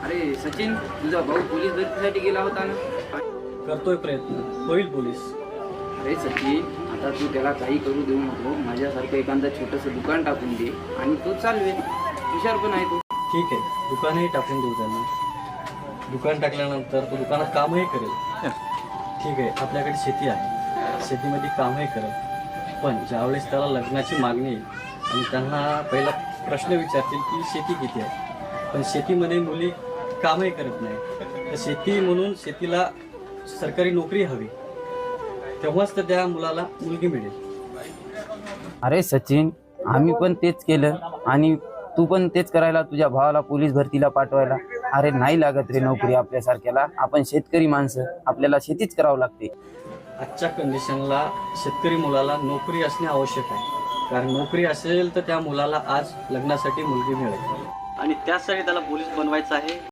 अरे सचिन, तुझा भाऊ पोलीस भरतीसाठी गेला होता ना? करतोय प्रयत्न, होईल पोलीस. अरे सचिन, आता तू त्याला काही करू देऊ नको. माझ्यासारखं एखादं छोटंसं दुकान टाकून दे आणि तो चालवे. हुशार पण आहे तो. ठीक आहे, दुकानही टाकून देऊ त्यांना. दुकान टाकल्यानंतर तो दुकानात कामही करेल. ठीक आहे, आपल्याकडे शेती आहे, शेतीमध्ये कामही करेल. पण ज्यावेळेस त्याला लग्नाची मागणी येईल आणि त्यांना पहिला प्रश्न विचारतील की शेती किती आहे, पण शेतीमध्ये मुली कामही करत नाही, तर शेती म्हणून शेतीला सरकारी नोकरी हवी, तेव्हाच तर त्या मुलाला मुलगी मिळेल. अरे सचिन, आम्ही पण तेच केलं आणि तू पण तेच करायला तुझ्या भावाला पोलीस भरतीला पाठवायला. अरे नाही लागत रे नोकरी आपल्यासारख्याला. आपण शेतकरी माणसं, आपल्याला शेतीच करावं लागते. आजच्या कंडिशनला शेतकरी मुलाला नोकरी असणे आवश्यक आहे, कारण नोकरी असेल तर त्या मुलाला आज लग्नासाठी मुलगी मिळेल आणि त्यासाठी त्याला पोलीस बनवायचं आहे.